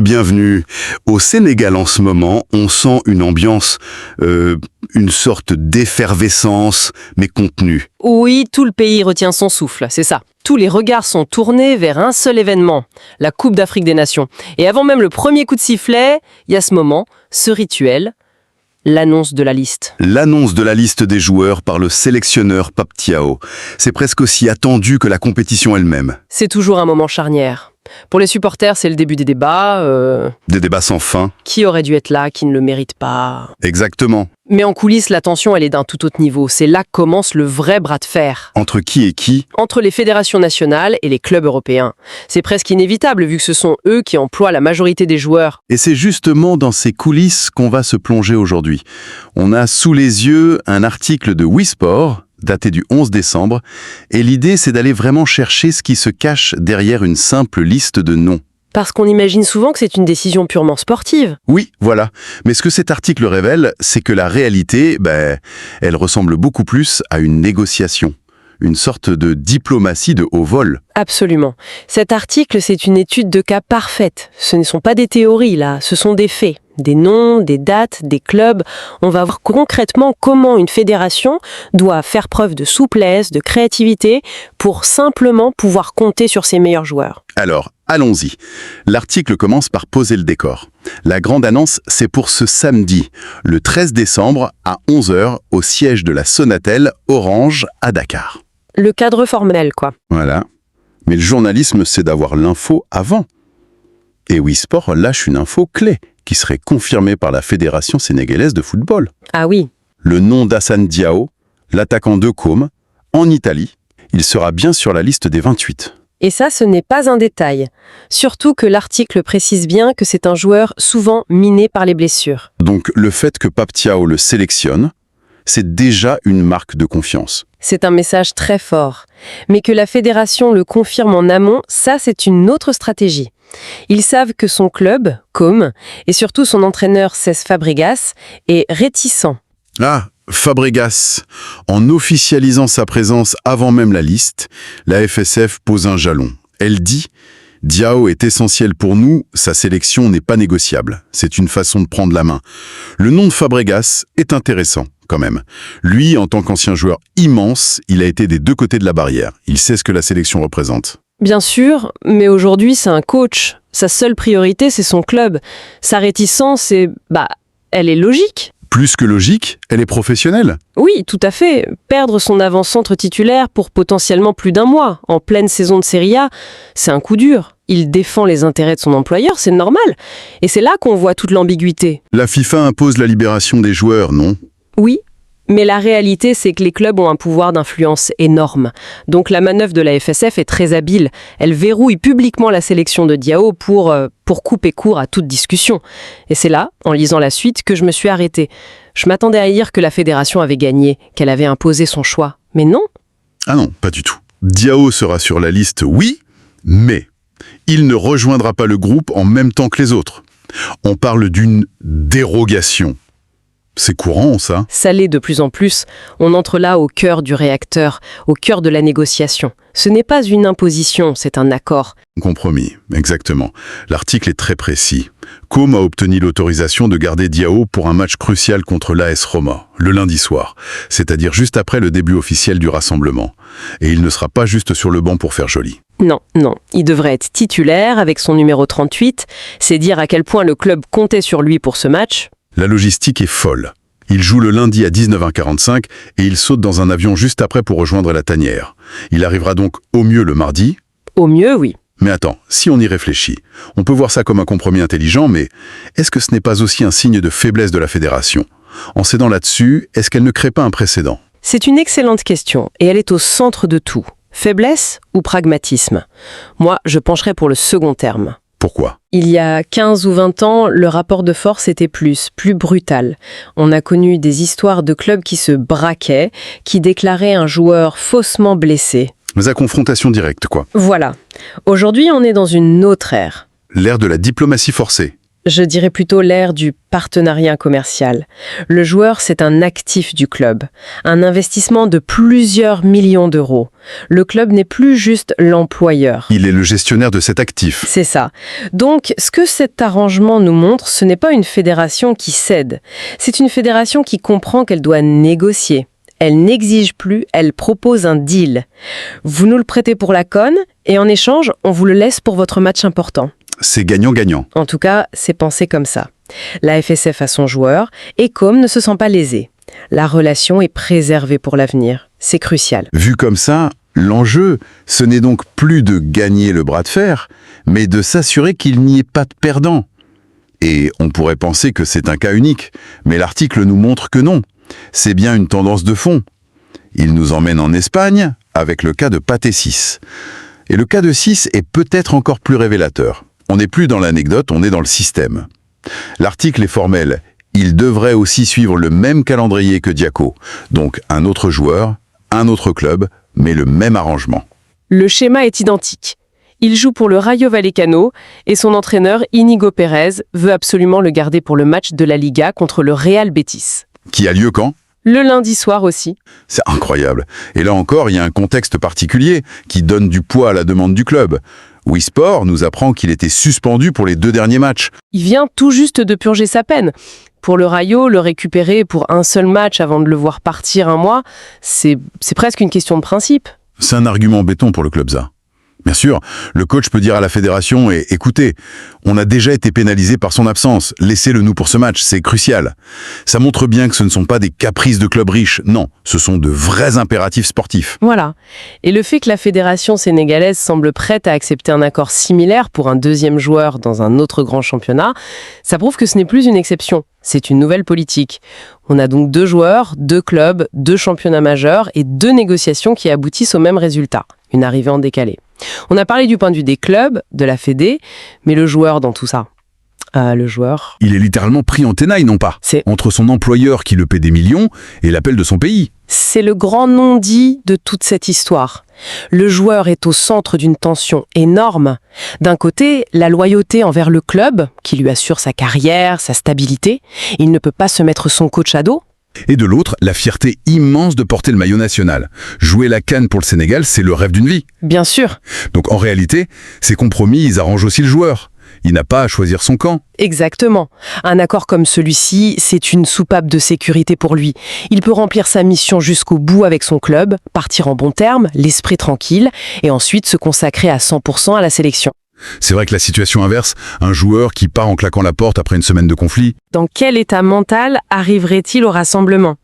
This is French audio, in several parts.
Bienvenue. Au Sénégal en ce moment, on sent une ambiance, une sorte d'effervescence, mais contenue. Oui, tout le pays retient son souffle, c'est ça. Tous les regards sont tournés vers un seul événement, la Coupe d'Afrique des Nations. Et avant même le premier coup de sifflet, il y a ce moment, ce rituel, l'annonce de la liste. L'annonce de la liste des joueurs par le sélectionneur Pape Thiaw. C'est presque aussi attendu que la compétition elle-même. C'est toujours un moment charnière. Pour les supporters, c'est le début des débats. Des débats sans fin. Qui aurait dû être là, qui ne le mérite pas. Exactement. Mais en coulisses, la tension, elle est d'un tout autre niveau. C'est là que commence le vrai bras de fer. Entre qui et qui? Entre les fédérations nationales et les clubs européens. C'est presque inévitable vu que ce sont eux qui emploient la majorité des joueurs. Et c'est justement dans ces coulisses qu'on va se plonger aujourd'hui. On a sous les yeux un article de WeSport, daté du 11 décembre, et l'idée c'est d'aller vraiment chercher ce qui se cache derrière une simple liste de noms. Parce qu'on imagine souvent que c'est une décision purement sportive. Oui, voilà. Mais ce que cet article révèle, c'est que la réalité, elle ressemble beaucoup plus à une négociation. Une sorte de diplomatie de haut vol. Absolument. Cet article, c'est une étude de cas parfaite. Ce ne sont pas des théories, là, ce sont des faits. Des noms, des dates, des clubs. On va voir concrètement comment une fédération doit faire preuve de souplesse, de créativité, pour simplement pouvoir compter sur ses meilleurs joueurs. Alors, allons-y. L'article commence par poser le décor. La grande annonce, c'est pour ce samedi, le 13 décembre, à 11 h, au siège de la Sonatel Orange à Dakar. Le cadre formel, quoi. Voilà. Mais le journalisme, c'est d'avoir l'info avant. Et WeSport lâche une info clé, qui serait confirmée par la Fédération sénégalaise de football. Ah oui. Le nom d'Hassane Diao, l'attaquant de Côme, en Italie, il sera bien sur la liste des 28. Et ça, ce n'est pas un détail. Surtout que l'article précise bien que c'est un joueur souvent miné par les blessures. Donc le fait que Pape Thiaw le sélectionne, c'est déjà une marque de confiance. C'est un message très fort. Mais que la fédération le confirme en amont, ça c'est une autre stratégie. Ils savent que son club, Côme, et surtout son entraîneur Cesc Fabregas, est réticent. Ah, Fabregas. En officialisant sa présence avant même la liste, la FSF pose un jalon. Elle dit « Diao est essentiel pour nous, sa sélection n'est pas négociable. C'est une façon de prendre la main. » Le nom de Fabregas est intéressant, quand même. Lui, en tant qu'ancien joueur immense, il a été des deux côtés de la barrière. Il sait ce que la sélection représente. Bien sûr, mais aujourd'hui c'est un coach. Sa seule priorité, c'est son club. Sa réticence, elle est logique. Plus que logique, elle est professionnelle. Oui, tout à fait. Perdre son avant-centre titulaire pour potentiellement plus d'un mois, en pleine saison de Serie A, c'est un coup dur. Il défend les intérêts de son employeur, c'est normal. Et c'est là qu'on voit toute l'ambiguïté. La FIFA impose la libération des joueurs, non? Oui, mais la réalité, c'est que les clubs ont un pouvoir d'influence énorme. Donc la manœuvre de la FSF est très habile. Elle verrouille publiquement la sélection de Diao pour couper court à toute discussion. Et c'est là, en lisant la suite, que je me suis arrêtée. Je m'attendais à lire que la fédération avait gagné, qu'elle avait imposé son choix. Mais non. Ah non, pas du tout. Diao sera sur la liste, oui, mais il ne rejoindra pas le groupe en même temps que les autres. On parle d'une dérogation. C'est courant, ça. Ça l'est de plus en plus. On entre là au cœur du réacteur, au cœur de la négociation. Ce n'est pas une imposition, c'est un accord. Compromis, exactement. L'article est très précis. Côme a obtenu l'autorisation de garder Diao pour un match crucial contre l'AS Roma, le lundi soir, c'est-à-dire juste après le début officiel du rassemblement. Et il ne sera pas juste sur le banc pour faire joli. Non, il devrait être titulaire avec son numéro 38. C'est dire à quel point le club comptait sur lui pour ce match. La logistique est folle. Il joue le lundi à 19h45 et il saute dans un avion juste après pour rejoindre la tanière. Il arrivera donc au mieux le mardi. Au mieux, oui. Mais attends, si on y réfléchit, on peut voir ça comme un compromis intelligent, mais est-ce que ce n'est pas aussi un signe de faiblesse de la fédération? En cédant là-dessus, est-ce qu'elle ne crée pas un précédent? C'est une excellente question et elle est au centre de tout. Faiblesse ou pragmatisme? Moi, je pencherais pour le second terme. Pourquoi? Il y a 15 ou 20 ans, le rapport de force était plus brutal. On a connu des histoires de clubs qui se braquaient, qui déclaraient un joueur faussement blessé. Mais à confrontation directe, quoi. Voilà. Aujourd'hui, on est dans une autre ère. L'ère de la diplomatie forcée. Je dirais plutôt l'ère du partenariat commercial. Le joueur, c'est un actif du club, un investissement de plusieurs millions d'euros. Le club n'est plus juste l'employeur. Il est le gestionnaire de cet actif. C'est ça. Donc, ce que cet arrangement nous montre, ce n'est pas une fédération qui cède. C'est une fédération qui comprend qu'elle doit négocier. Elle n'exige plus, elle propose un deal. Vous nous le prêtez pour la conne, et en échange, on vous le laisse pour votre match important. C'est gagnant-gagnant. En tout cas, c'est pensé comme ça. La FSF a son joueur, et Com ne se sent pas lésé. La relation est préservée pour l'avenir. C'est crucial. Vu comme ça, l'enjeu, ce n'est donc plus de gagner le bras de fer, mais de s'assurer qu'il n'y ait pas de perdant. Et on pourrait penser que c'est un cas unique, mais l'article nous montre que non. C'est bien une tendance de fond. Il nous emmène en Espagne avec le cas de Pathé 6. Et le cas de 6 est peut-être encore plus révélateur. On n'est plus dans l'anecdote, on est dans le système. L'article est formel. Il devrait aussi suivre le même calendrier que Diaco. Donc un autre joueur, un autre club, mais le même arrangement. Le schéma est identique. Il joue pour le Rayo Vallecano et son entraîneur, Íñigo Pérez, veut absolument le garder pour le match de la Liga contre le Real Betis. Qui a lieu quand ? Le lundi soir aussi. C'est incroyable. Et là encore, il y a un contexte particulier qui donne du poids à la demande du club. Wisport nous apprend qu'il était suspendu pour les 2 derniers matchs. Il vient tout juste de purger sa peine. Pour le Rayo, le récupérer pour un seul match avant de le voir partir un mois, c'est presque une question de principe. C'est un argument béton pour le club ZA. Bien sûr, le coach peut dire à la fédération « Écoutez, on a déjà été pénalisé par son absence, laissez-le nous pour ce match, c'est crucial ». Ça montre bien que ce ne sont pas des caprices de clubs riches, non, ce sont de vrais impératifs sportifs. Voilà. Et le fait que la fédération sénégalaise semble prête à accepter un accord similaire pour un deuxième joueur dans un autre grand championnat, ça prouve que ce n'est plus une exception, c'est une nouvelle politique. On a donc 2 joueurs, 2 clubs, 2 championnats majeurs et 2 négociations qui aboutissent au même résultat, une arrivée en décalé. On a parlé du point de vue des clubs, de la Fédé, mais le joueur dans tout ça. Le joueur... Il est littéralement pris en tenaille, non pas ? C'est... Entre son employeur qui le paie des millions et l'appel de son pays. C'est le grand non-dit de toute cette histoire. Le joueur est au centre d'une tension énorme. D'un côté, la loyauté envers le club, qui lui assure sa carrière, sa stabilité. Il ne peut pas se mettre son coach à dos. Et de l'autre, la fierté immense de porter le maillot national. Jouer la CAN pour le Sénégal, c'est le rêve d'une vie. Bien sûr. Donc en réalité, ces compromis, ils arrangent aussi le joueur. Il n'a pas à choisir son camp. Exactement. Un accord comme celui-ci, c'est une soupape de sécurité pour lui. Il peut remplir sa mission jusqu'au bout avec son club, partir en bons termes, l'esprit tranquille, et ensuite se consacrer à 100% à la sélection. C'est vrai que la situation inverse, un joueur qui part en claquant la porte après une semaine de conflit. Dans quel état mental arriverait-il au rassemblement ?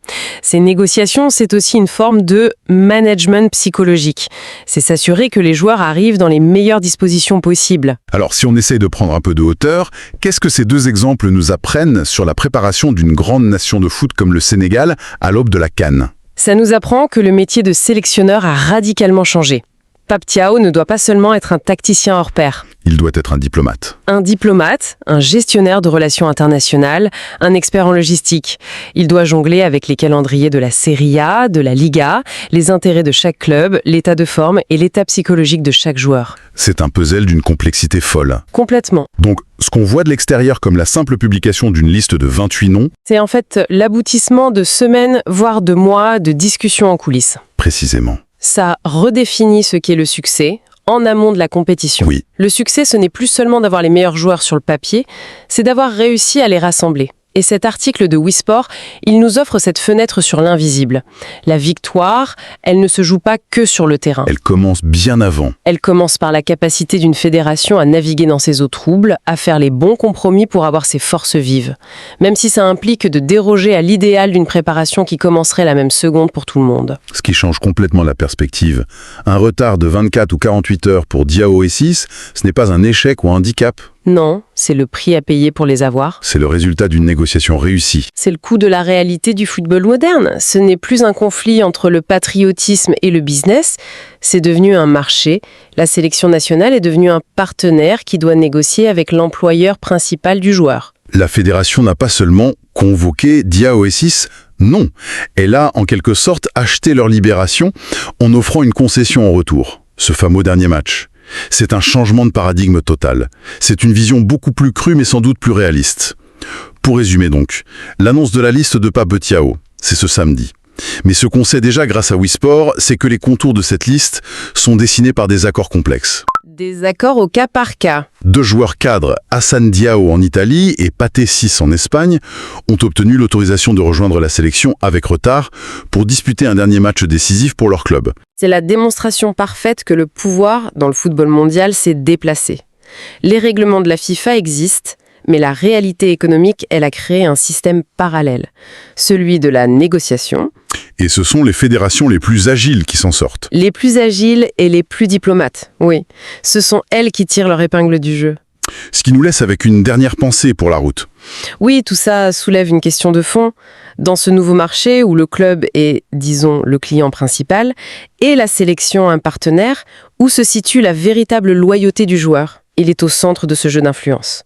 Ces négociations, c'est aussi une forme de management psychologique. C'est s'assurer que les joueurs arrivent dans les meilleures dispositions possibles. Alors si on essaye de prendre un peu de hauteur, qu'est-ce que ces 2 exemples nous apprennent sur la préparation d'une grande nation de foot comme le Sénégal à l'aube de la CAN ? Ça nous apprend que le métier de sélectionneur a radicalement changé. Pape Thiaw ne doit pas seulement être un tacticien hors pair. Il doit être un diplomate. Un diplomate, un gestionnaire de relations internationales, un expert en logistique. Il doit jongler avec les calendriers de la Serie A, de la Liga, les intérêts de chaque club, l'état de forme et l'état psychologique de chaque joueur. C'est un puzzle d'une complexité folle. Complètement. Donc, ce qu'on voit de l'extérieur comme la simple publication d'une liste de 28 noms, c'est en fait l'aboutissement de semaines, voire de mois de discussions en coulisses. Précisément. Ça redéfinit ce qu'est le succès en amont de la compétition. Oui. Le succès, ce n'est plus seulement d'avoir les meilleurs joueurs sur le papier, c'est d'avoir réussi à les rassembler. Et cet article de Wisport, il nous offre cette fenêtre sur l'invisible. La victoire, elle ne se joue pas que sur le terrain. Elle commence bien avant. Elle commence par la capacité d'une fédération à naviguer dans ses eaux troubles, à faire les bons compromis pour avoir ses forces vives. Même si ça implique de déroger à l'idéal d'une préparation qui commencerait la même seconde pour tout le monde. Ce qui change complètement la perspective. Un retard de 24 ou 48 heures pour Diao et 6, ce n'est pas un échec ou un handicap. Non, c'est le prix à payer pour les avoir. C'est le résultat d'une négociation réussie. C'est le coût de la réalité du football moderne. Ce n'est plus un conflit entre le patriotisme et le business, c'est devenu un marché. La sélection nationale est devenue un partenaire qui doit négocier avec l'employeur principal du joueur. La fédération n'a pas seulement convoqué Diao et 6, non. Elle a en quelque sorte acheté leur libération en offrant une concession en retour, ce fameux dernier match. C'est un changement de paradigme total. C'est une vision beaucoup plus crue mais sans doute plus réaliste. Pour résumer donc, l'annonce de la liste de Pape Thiaw, c'est ce samedi. Mais ce qu'on sait déjà grâce à Wisport, c'est que les contours de cette liste sont dessinés par des accords complexes. Des accords au cas par cas. 2 joueurs cadres, Hassan Diao en Italie et Pathé Ciss en Espagne, ont obtenu l'autorisation de rejoindre la sélection avec retard pour disputer un dernier match décisif pour leur club. C'est la démonstration parfaite que le pouvoir, dans le football mondial, s'est déplacé. Les règlements de la FIFA existent, mais la réalité économique, elle a créé un système parallèle, celui de la négociation. Et ce sont les fédérations les plus agiles qui s'en sortent. Les plus agiles et les plus diplomates, oui. Ce sont elles qui tirent leur épingle du jeu. Ce qui nous laisse avec une dernière pensée pour la route. Oui, tout ça soulève une question de fond. Dans ce nouveau marché où le club est, disons, le client principal, et la sélection un partenaire, où se situe la véritable loyauté du joueur? Il est au centre de ce jeu d'influence.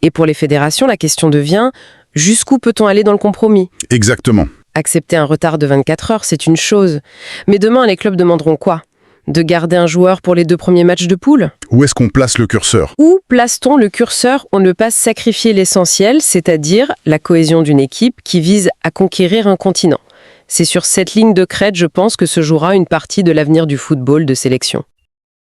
Et pour les fédérations, la question devient, jusqu'où peut-on aller dans le compromis? Exactement. Accepter un retard de 24 heures, c'est une chose. Mais demain, les clubs demanderont quoi? De garder un joueur pour les 2 premiers matchs de poule? Où est-ce qu'on place le curseur? Où place-t-on le curseur pour ne pas sacrifier l'essentiel, c'est-à-dire la cohésion d'une équipe qui vise à conquérir un continent? C'est sur cette ligne de crête, je pense, que se jouera une partie de l'avenir du football de sélection.